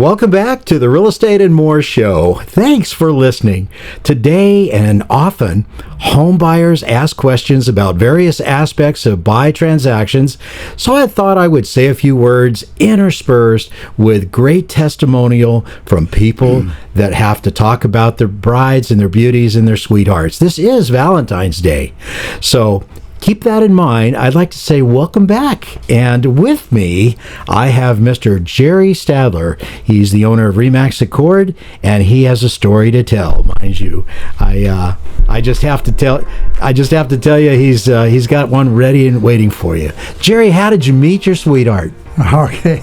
Welcome back to the Real Estate and More Show. Thanks for listening. Today and often, home buyers ask questions about various aspects of buy transactions, so I thought I would say a few words interspersed with great testimonial from people that have to talk about their brides and their beauties and their sweethearts. This is Valentine's Day, so keep that in mind. I'd like to say welcome back. And with me, I have Mr. Jerry Stadtler. He's the owner of Remax Accord, and he has a story to tell. Mind you, I just have to tell you, he's got one ready and waiting for you. Jerry, how did you meet your sweetheart? Okay.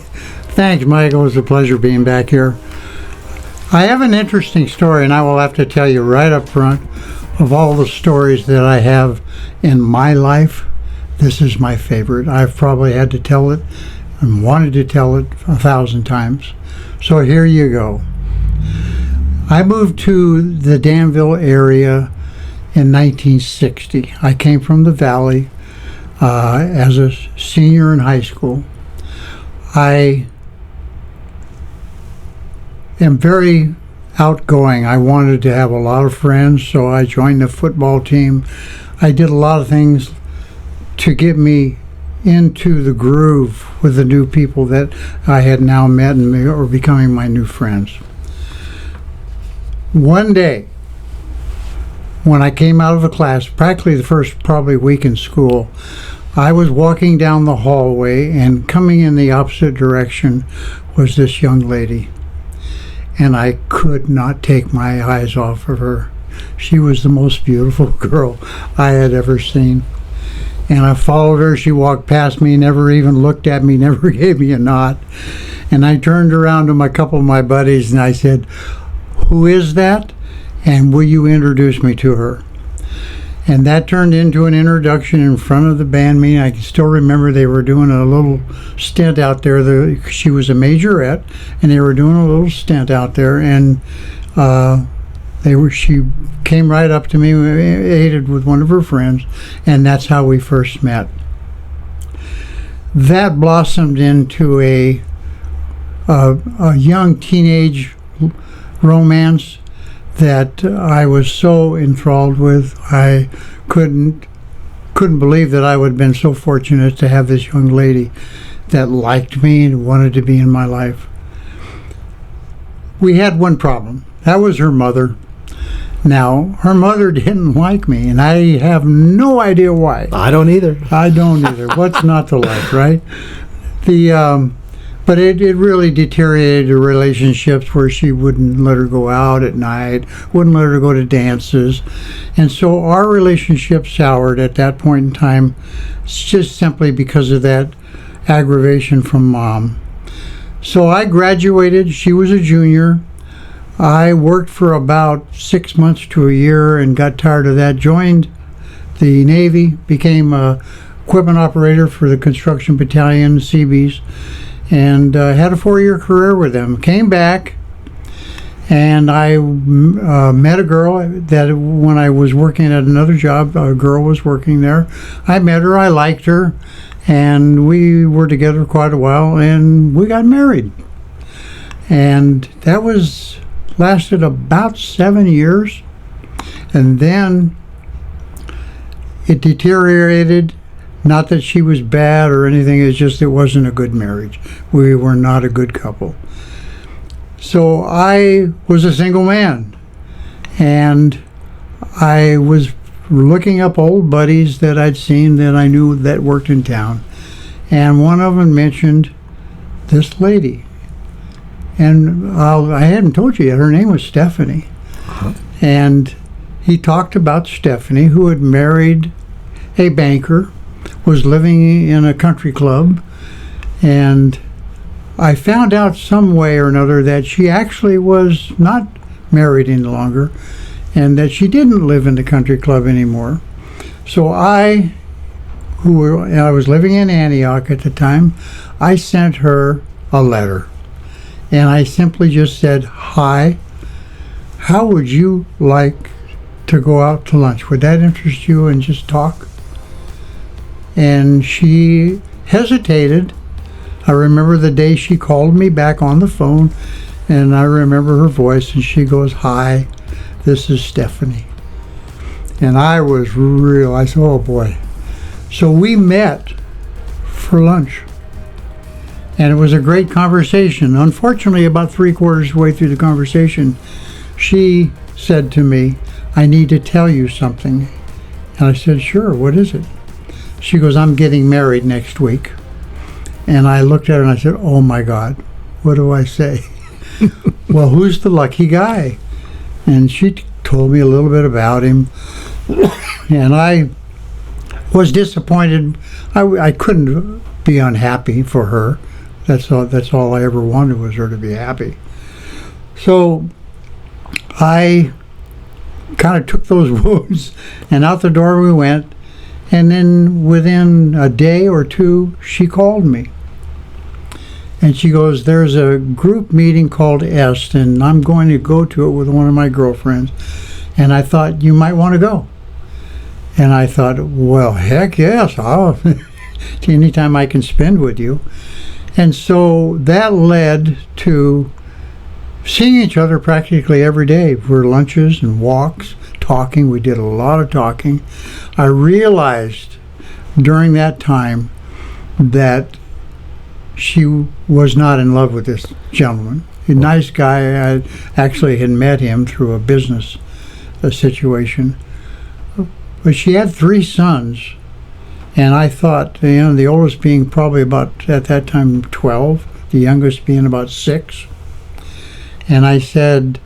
Thanks, Michael. It was a pleasure being back here. I have an interesting story, and I will have to tell you right up front, of all the stories that I have in my life, this is my favorite. I've probably had to tell it and wanted to tell it 1,000 times. So here you go. I moved to the Danville area in 1960. I came from the Valley as a senior in high school. I am very outgoing. I wanted to have a lot of friends, so I joined the football team. I did a lot of things to get me into the groove with the new people that I had now met and were becoming my new friends. One day, when I came out of a class, practically the first probably week in school, I was walking down the hallway, and coming in the opposite direction was this young lady. And I could not take my eyes off of her. She was the most beautiful girl I had ever seen. And I followed her. She walked past me, never even looked at me, never gave me a nod. And I turned around to a couple of my buddies and I said, "Who is that? And will you introduce me to her?" And that turned into an introduction in front of the band meeting. I can still remember they were doing a little stint out there. She was a majorette, and they were doing a little stint out there. And she came right up to me, aided with one of her friends, and that's how we first met. That blossomed into a young teenage romance that I was so enthralled with. I couldn't believe that I would have been so fortunate to have this young lady that liked me and wanted to be in my life. We had one problem. That was her mother. Now, her mother didn't like me, and I have no idea why. I don't either. What's not to like, right? But it really deteriorated the relationships, where she wouldn't let her go out at night, wouldn't let her go to dances. And so our relationship soured at that point in time, just simply because of that aggravation from Mom. So I graduated. She was a junior. I worked for about 6 months to a year and got tired of that. Joined the Navy, became a equipment operator for the construction battalion, Seabees, and had a 4-year career with them. Came back, and I met a girl that when I was working at another job, a girl was working there. I met her, I liked her, and we were together quite a while, and we got married. And that lasted about 7 years, and then it deteriorated. Not that she was bad or anything, it's just it wasn't a good marriage. We were not a good couple. So I was a single man, and I was looking up old buddies that I'd seen that I knew that worked in town, and one of them mentioned this lady. And I hadn't told you yet, her name was Stephanie. Uh-huh. And he talked about Stephanie, who had married a banker, was living in a country club, and I found out some way or another that she actually was not married any longer, and that she didn't live in the country club anymore. So I was living in Antioch at the time, I sent her a letter, and I simply just said, "Hi, how would you like to go out to lunch? Would that interest you, and just talk?" And she hesitated. I remember the day she called me back on the phone And I remember her voice, and she goes, "Hi, this is Stephanie." And I said, oh boy. So we met for lunch. And it was a great conversation. Unfortunately, about 3/4 of the way through the conversation, she said to me, "I need to tell you something." And I said, "Sure, what is it?" She goes, "I'm getting married next week." And I looked at her and I said, "Oh my God, what do I say?" "Well, who's the lucky guy?" And she told me a little bit about him. And I was disappointed. I couldn't be unhappy for her. That's all I ever wanted, was her to be happy. So I kind of took those wounds, and out the door we went. And then within a day or two, she called me. And she goes, "There's a group meeting called EST, and I'm going to go to it with one of my girlfriends. And I thought you might want to go." And I thought, well, heck yes, I'll anytime I can spend with you. And so that led to seeing each other practically every day for lunches and walks, talking. We did a lot of talking. I realized during that time that she was not in love with this gentleman. A nice guy. I actually had met him through a business situation. But she had 3 sons. And I thought, the oldest being probably about, at that time, 12, the youngest being about 6. And I said,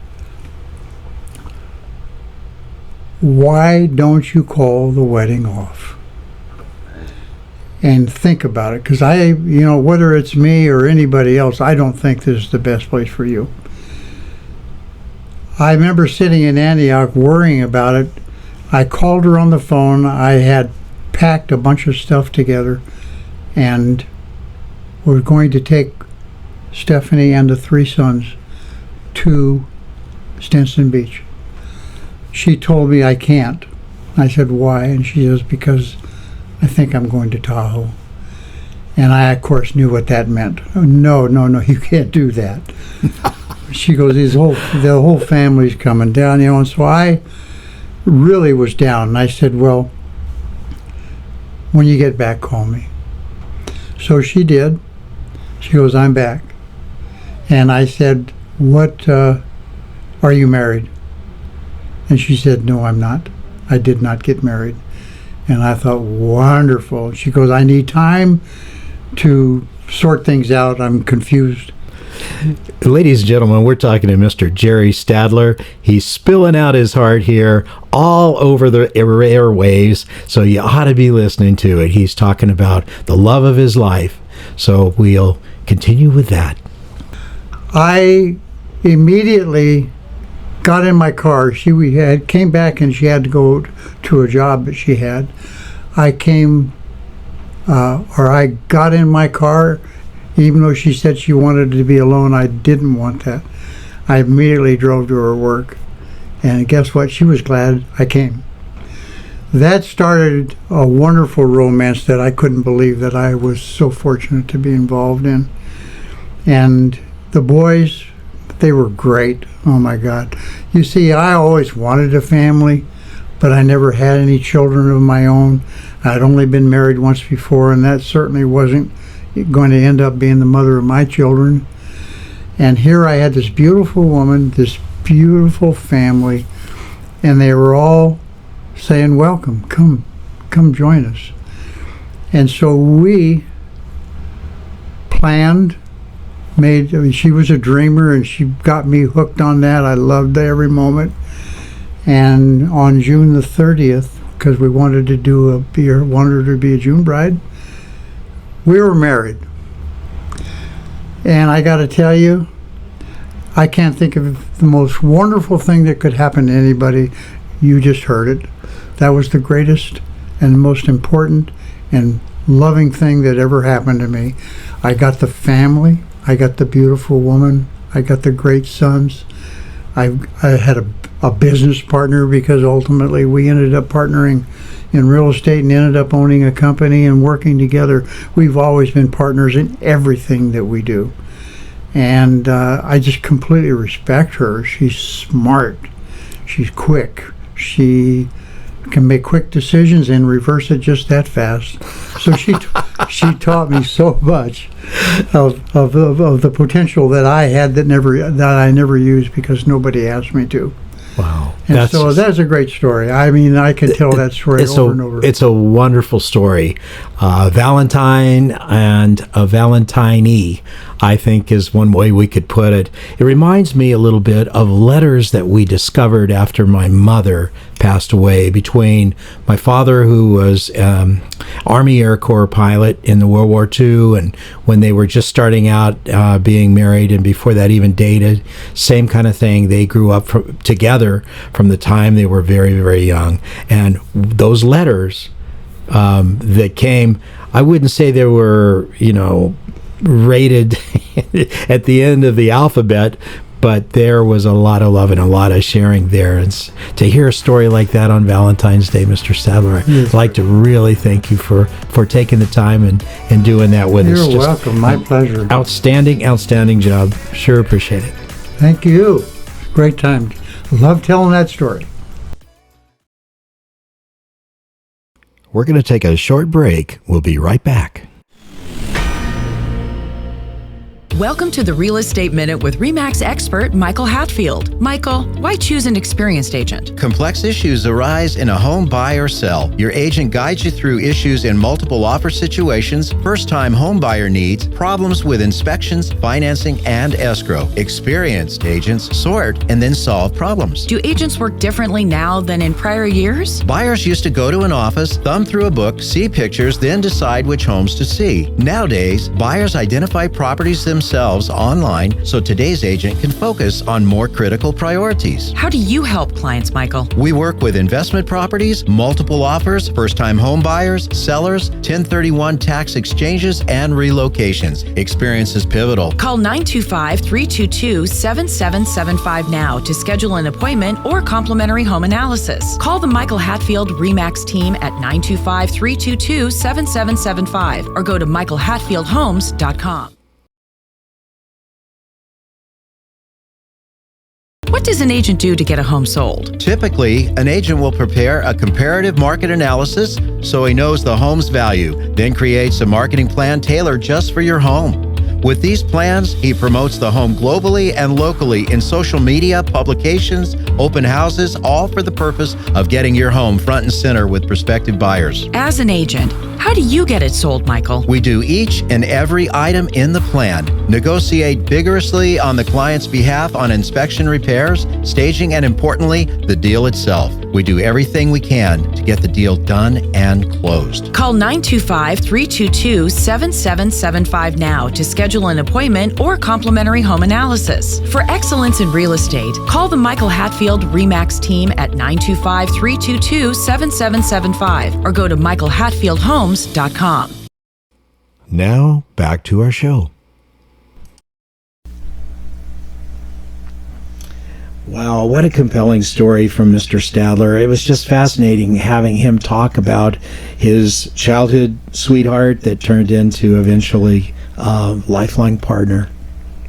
"Why don't you call the wedding off and think about it?" Because whether it's me or anybody else, I don't think this is the best place for you. I remember sitting in Antioch worrying about it. I called her on the phone. I had packed a bunch of stuff together, and we're going to take Stephanie and the 3 sons to Stinson Beach. She told me I can't. I said, "Why?" And she says, "Because I think I'm going to Tahoe." And I, of course, knew what that meant. "Oh, no, you can't do that." She goes, the whole family's coming down, and so I really was down. And I said, "Well, when you get back, call me." So she did. She goes, "I'm back." And I said, "What, are you married?" And she said, "No, I'm not. I did not get married." And I thought, wonderful. She goes, "I need time to sort things out. I'm confused." Ladies and gentlemen, we're talking to Mr. Jerry Stadtler. He's spilling out his heart here all over the airwaves, so you ought to be listening to it. He's talking about the love of his life. So we'll continue with that. I immediately got in my car. She came back, and she had to go to a job that she had. I got in my car. Even though she said she wanted to be alone, I didn't want that. I immediately drove to her work. And guess what? She was glad I came. That started a wonderful romance that I couldn't believe that I was so fortunate to be involved in. And the boys, they were great. Oh my God. You see, I always wanted a family, but I never had any children of my own. I'd only been married once before, and that certainly wasn't going to end up being the mother of my children. And here I had this beautiful woman, this beautiful family, and they were all saying, "Welcome, come join us." And so we planned, she was a dreamer, and she got me hooked on that. I loved every moment. And on June the 30th, because we wanted her to be a June bride, we were married. And I got to tell you, I can't think of the most wonderful thing that could happen to anybody. You just heard it. That was the greatest and most important and loving thing that ever happened to me. I got the family. I got the beautiful woman. I got the great sons. I had a business partner, because ultimately we ended up partnering in real estate and ended up owning a company and working together. We've always been partners in everything that we do. And I just completely respect her. She's smart. She's quick. She can make quick decisions and reverse it just that fast. So she taught me so much of the potential that I had that I never used because nobody asked me to. Wow. And that's a great story. I mean, I can tell that story over and over. It's a wonderful story. Valentine and a Valentinee, I think, is one way we could put it. It reminds me a little bit of letters that we discovered after my mother passed away, between my father, who was Army Air Corps pilot in the World War II, and when they were just starting out being married, and before that even dated, same kind of thing. They grew up together from the time they were very, very young. And those letters that came, I wouldn't say they were, rated at the end of the alphabet, but there was a lot of love and a lot of sharing there. And to hear a story like that on Valentine's Day, Mr. Stadtler, I'd like to really thank you for taking the time and doing that with us. You're welcome. My pleasure. Outstanding job. Sure appreciate it. Thank you. Great time. Love telling that story. We're going to take a short break. We'll be right back. Welcome to the Real Estate Minute with RE/MAX expert Michael Hatfield. Michael, why choose an experienced agent? Complex issues arise in a home buy or sell. Your agent guides you through issues in multiple offer situations, first-time home buyer needs, problems with inspections, financing, and escrow. Experienced agents sort and then solve problems. Do agents work differently now than in prior years? Buyers used to go to an office, thumb through a book, see pictures, then decide which homes to see. Nowadays, buyers identify properties themselves online, so today's agent can focus on more critical priorities. How do you help clients, Michael? We work with investment properties, multiple offers, first-time home buyers, sellers, 1031 tax exchanges, and relocations. Experience is pivotal. Call 925-322-7775 now to schedule an appointment or complimentary home analysis. Call the Michael Hatfield RE/MAX team at 925-322-7775 or go to michaelhatfieldhomes.com. What does an agent do to get a home sold? Typically, an agent will prepare a comparative market analysis so he knows the home's value, then creates a marketing plan tailored just for your home. With these plans, he promotes the home globally and locally in social media, publications, open houses, all for the purpose of getting your home front and center with prospective buyers. As an agent, how do you get it sold, Michael? We do each and every item in the plan, negotiate vigorously on the client's behalf on inspection, repairs, staging, and importantly, the deal itself. We do everything we can to get the deal done and closed. Call 925-322-7775 now to schedule an appointment or complimentary home analysis. For excellence in real estate, call the Michael Hatfield RE/MAX team at 925-322-7775 or go to michaelhatfieldhomes.com. Now, back to our show. Wow, what a compelling story from Mr. Stadtler. It was just fascinating having him talk about his childhood sweetheart that turned into eventually a lifelong partner.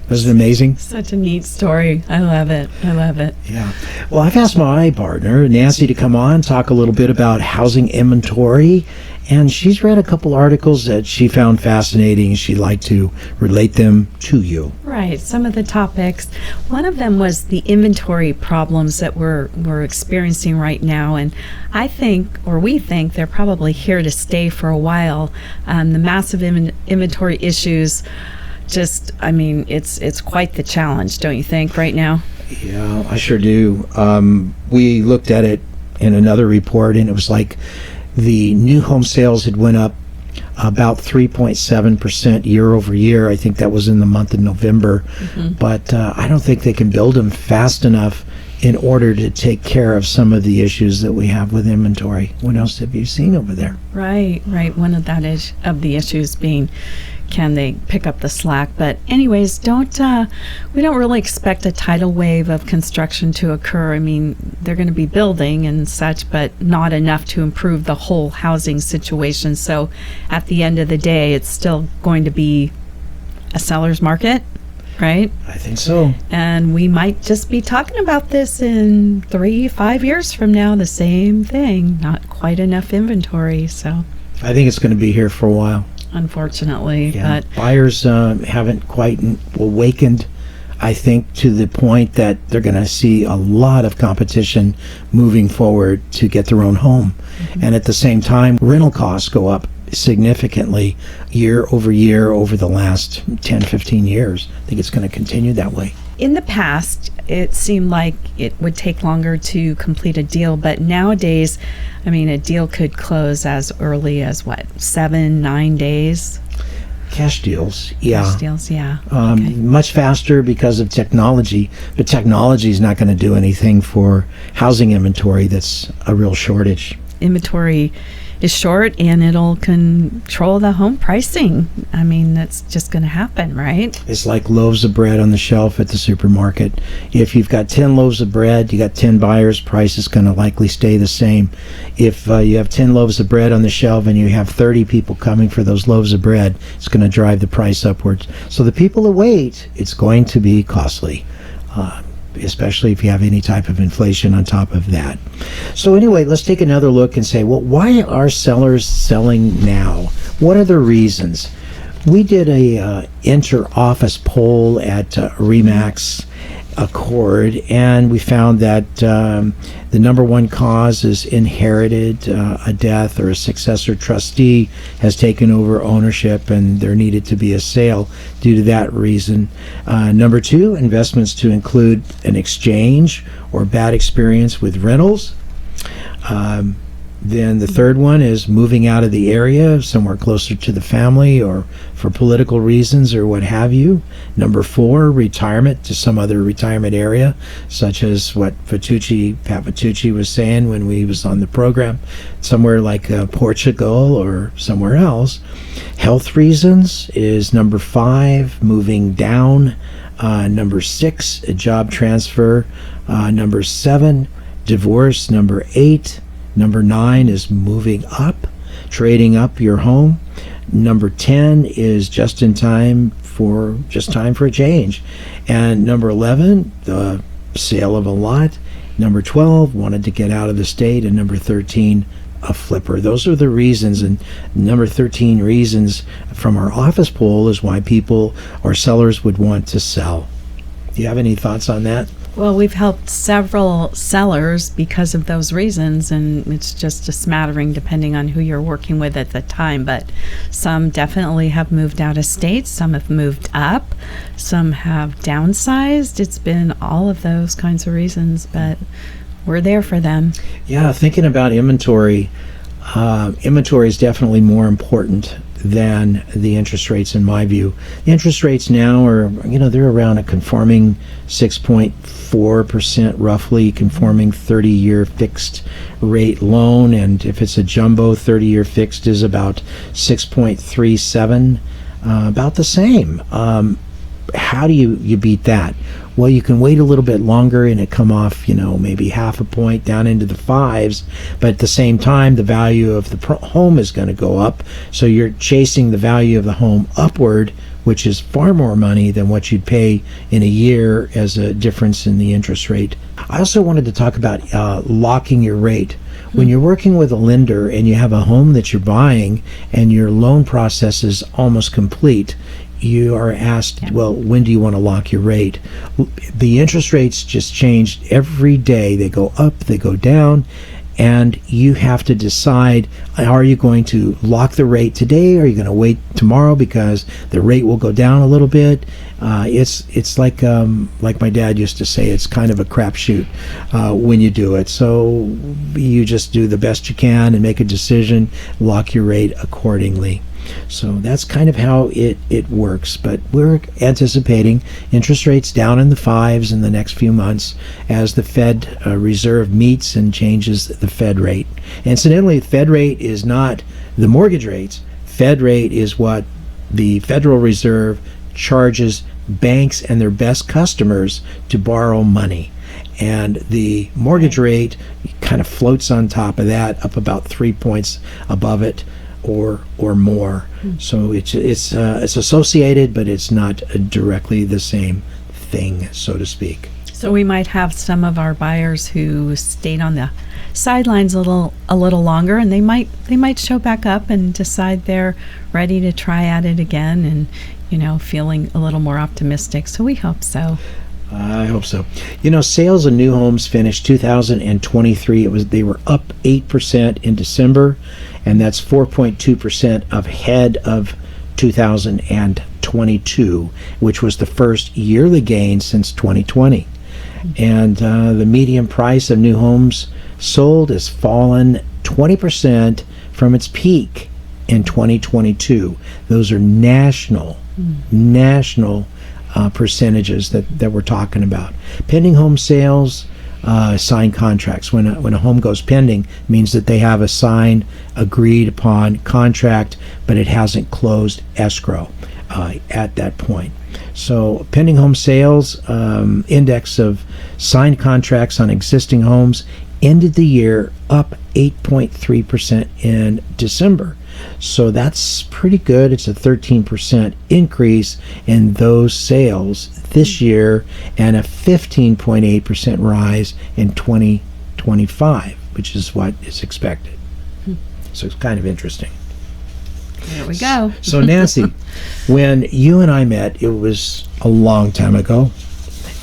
Wasn't it amazing? Such a neat story. I love it. Yeah. Well, I've asked my partner, Nancy, to come on, talk a little bit about housing inventory. And she's read a couple articles that she found fascinating. She'd like to relate them to you. Right. Some of the topics. One of them was the inventory problems that we're experiencing right now. And I think, or we think, they're probably here to stay for a while. The massive inventory issues, it's quite the challenge, don't you think, right now? Yeah, I sure do. We looked at it in another report, and it was like the new home sales had went up about 3.7% year over year. I think that was in the month of November. Mm-hmm. But I don't think they can build them fast enough in order to take care of some of the issues that we have with inventory. What else have you seen over there? Right. One of the issues being, can they pick up the slack? But anyways, we don't really expect a tidal wave of construction to occur. I mean, they're going to be building and such, but not enough to improve the whole housing situation. So at the end of the day, it's still going to be a seller's market. right? I think so. And we might just be talking about this in 3-5 years from now, the same thing, not quite enough inventory. So I think it's going to be here for a while. unfortunately, Yeah. but Buyers haven't quite awakened, I think, to the point that they're going to see a lot of competition moving forward to get their own home. And at the same time, rental costs go up significantly year over the last 10-15 years. I think it's going to continue that way. in the past, it seemed like it would take longer to complete a deal, but nowadays, I mean, a deal could close as early as what, 7-9 days? Cash deals, yeah. Cash deals, yeah. Okay. Much faster because of technology, but technology is not going to do anything for housing inventory that's a real shortage. Inventory is short, and it'll control the home pricing. I mean, that's just going to happen, right? It's like loaves of bread on the shelf at the supermarket. If you've got 10 loaves of bread, you got 10 buyers, price is going to likely stay the same. If you have 10 loaves of bread on the shelf and you have 30 people coming for those loaves of bread, it's going to drive the price upwards. So the people that wait, it's going to be costly. Especially if you have any type of inflation on top of that. So anyway, let's take another look and say, well, why are sellers selling now? What are the reasons? We did a inter-office poll at RE/MAX Accord, and we found that the number one cause is inherited, a death, or a successor trustee has taken over ownership and there needed to be a sale due to that reason. Number two, investments to include an exchange or bad experience with rentals. Then the third one is moving out of the area, somewhere closer to the family or for political reasons or what have you. Number four, retirement to some other retirement area, such as what Pat Vitucci was saying when we was on the program, somewhere like Portugal or somewhere else. Health reasons is number five, moving down. Number six, a job transfer. Number seven, divorce. Number eight, number 9 is moving up, trading up your home. Number 10 is just time for a change. And number 11, the sale of a lot. Number 12, wanted to get out of the state. And number 13, a flipper. Those are the reasons. And number 13 reasons from our office poll is why people or sellers would want to sell. Do you have any thoughts on that? Well, we've helped several sellers because of those reasons, and it's just a smattering depending on who you're working with at the time. But some definitely have moved out of state, some have moved up, some have downsized. It's been all of those kinds of reasons, but we're there for them. Yeah, thinking about inventory, inventory is definitely more important than the interest rates in my view. The interest rates now are, they're around a conforming 6.4% roughly, conforming 30-year fixed rate loan, and if it's a jumbo 30-year fixed is about 6.37, about the same. How do you beat that? Well, you can wait a little bit longer and it come off, maybe half a point down into the 5s, but at the same time, the value of the home is going to go up. So you're chasing the value of the home upward, which is far more money than what you'd pay in a year as a difference in the interest rate. I also wanted to talk about locking your rate. When you're working with a lender and you have a home that you're buying and your loan process is almost complete, you are asked, well, when do you want to lock your rate? The interest rates just change every day. They go up, they go down, and you have to decide, are you going to lock the rate today, or are you going to wait tomorrow because the rate will go down a little bit? It's like my dad used to say, it's kind of a crapshoot when you do it. So you just do the best you can and make a decision, lock your rate accordingly. So that's kind of how it works. But we're anticipating interest rates down in the 5s in the next few months as the Fed Reserve meets and changes the Fed rate. Incidentally, the Fed rate is not the mortgage rates. Fed rate is what the Federal Reserve charges banks and their best customers to borrow money. And the mortgage rate kind of floats on top of that, up about 3 points above it. or more. So it's associated, but it's not directly the same thing, so to speak. So we might have some of our buyers who stayed on the sidelines a little longer, and they might show back up and decide they're ready to try at it again, and feeling a little more optimistic. So we hope so. I hope so. Sales of new homes finished 2023. They were up 8% in December, and that's 4.2% ahead of 2022, which was the first yearly gain since 2020. And the median price of new homes sold has fallen 20% from its peak in 2022. Those are national percentages that we're talking about. Pending home sales, signed contracts. When a home goes pending, means that they have a signed, agreed upon contract, but it hasn't closed escrow at that point. So pending home sales, index of signed contracts on existing homes ended the year up 8.3% in December. So that's pretty good. It's a 13% increase in those sales this year, and a 15.8% rise in 2025, which is what is expected. So it's kind of interesting. There we go. So Nancy, when you and I met, it was a long time ago.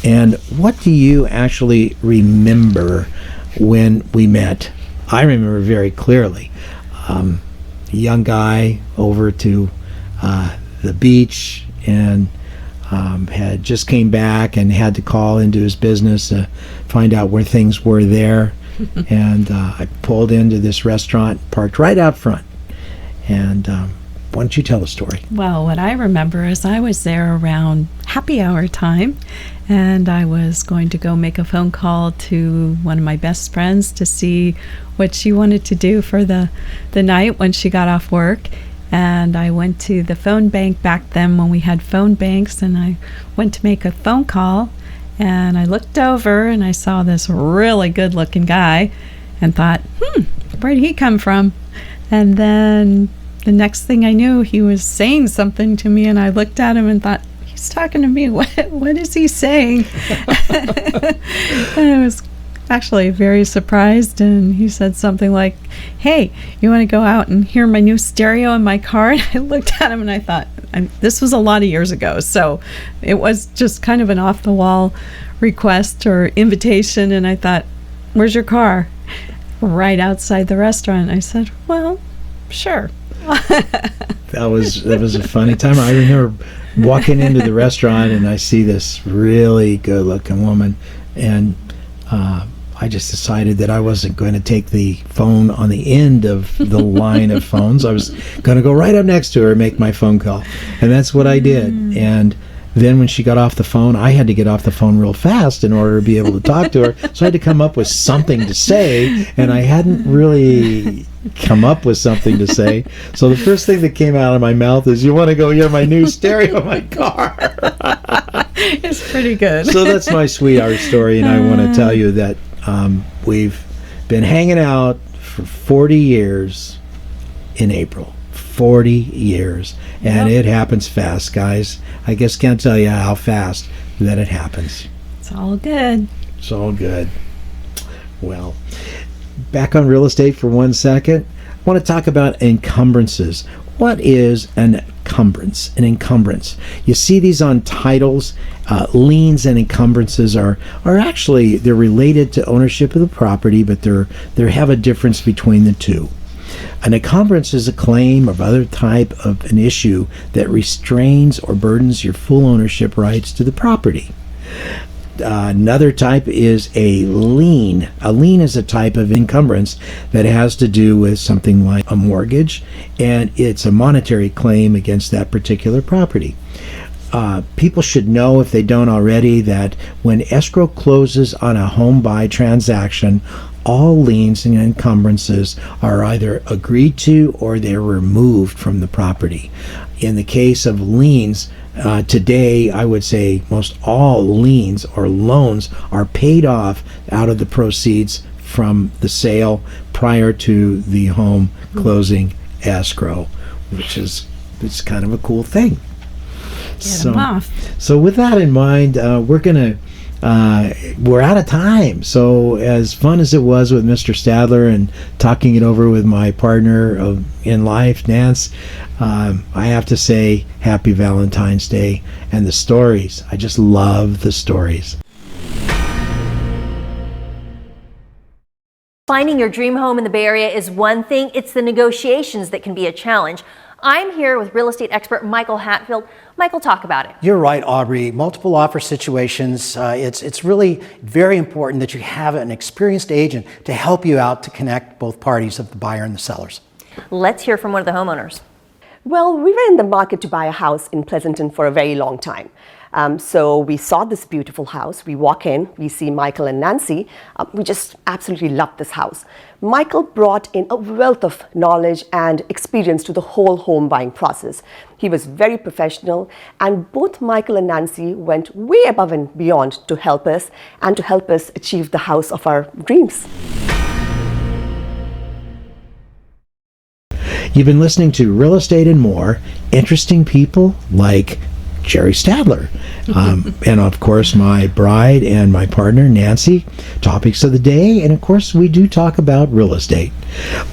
And what do you actually remember when we met? I remember very clearly. A young guy over to the beach, and had just came back and had to call into his business to find out where things were there. And I pulled into this restaurant, parked right out front. And why don't you tell the story? Well, what I remember is I was there around happy hour time, and I was going to go make a phone call to one of my best friends to see what she wanted to do for the night when she got off work. And I went to the phone bank back then when we had phone banks, and I went to make a phone call, and I looked over and I saw this really good looking guy and thought, where did he come from? And then the next thing I knew, he was saying something to me, and I looked at him and thought, he's talking to me. What is he saying? And I was actually very surprised, and he said something like, hey, you want to go out and hear my new stereo in my car? And I looked at him and I thought, this was a lot of years ago, so it was just kind of an off-the-wall request or invitation, and I thought, where's your car? Right outside the restaurant. I said, well, sure. That was a funny time. I remember walking into the restaurant, and I see this really good looking woman, and I just decided that I wasn't going to take the phone on the end of the line of phones. I was going to go right up next to her and make my phone call, and that's what I did. And then when she got off the phone, I had to get off the phone real fast in order to be able to talk to her. So I had to come up with something to say, and I hadn't really come up with something to say. So the first thing that came out of my mouth is, you want to go hear my new stereo in my car? It's pretty good. So that's my sweetheart story, and I want to tell you that we've been hanging out for 40 years in April. 40 years. And It happens fast, guys. I guess can't tell you how fast that it happens. It's all good. It's all good. Well, back on real estate for 1 second. I want to talk about encumbrances. What is an encumbrance? An encumbrance. You see these on titles. Liens and encumbrances are actually, they're related to ownership of the property, but they have a difference between the two. An encumbrance is a claim of other type of an issue that restrains or burdens your full ownership rights to the property. Another type is a lien. A lien is a type of encumbrance that has to do with something like a mortgage, and it's a monetary claim against that particular property. People should know, if they don't already, that when escrow closes on a home buy transaction, all liens and encumbrances are either agreed to or they're removed from the property. In the case of liens, today I would say most all liens or loans are paid off out of the proceeds from the sale prior to the home closing escrow, which is it's kind of a cool thing. Get 'em off. So with that in mind, we're out of time. So as fun as it was with Mr. Stadtler and talking it over with my partner in life, Nance, I have to say happy Valentine's Day. And the stories, I just love the stories. Finding your dream home in the Bay Area is one thing. It's the negotiations that can be a challenge. I'm here with real estate expert Michael Hatfield. Michael, talk about it. You're right, Aubrey. Multiple offer situations, it's really very important that you have an experienced agent to help you out to connect both parties of the buyer and the sellers. Let's hear from one of the homeowners. Well, we were in the market to buy a house in Pleasanton for a very long time. So we saw this beautiful house. We walk in, we see Michael and Nancy. We just absolutely loved this house. Michael brought in a wealth of knowledge and experience to the whole home buying process. He was very professional, and both Michael and Nancy went way above and beyond to help us and to help us achieve the house of our dreams. You've been listening to Real Estate and More, interesting people like Jerry Stadtler, and of course my bride and my partner Nancy. Topics of the day, and of course we do talk about real estate.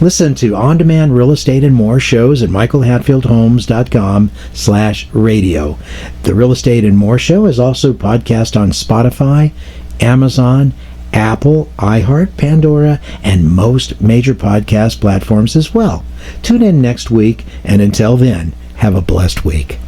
Listen to on-demand Real Estate and More shows at michaelhatfieldhomes.com/radio. The Real Estate and More show is also podcast on Spotify, Amazon, Apple, iHeart, Pandora, and most major podcast platforms as well. Tune in next week, and until then, have a blessed week.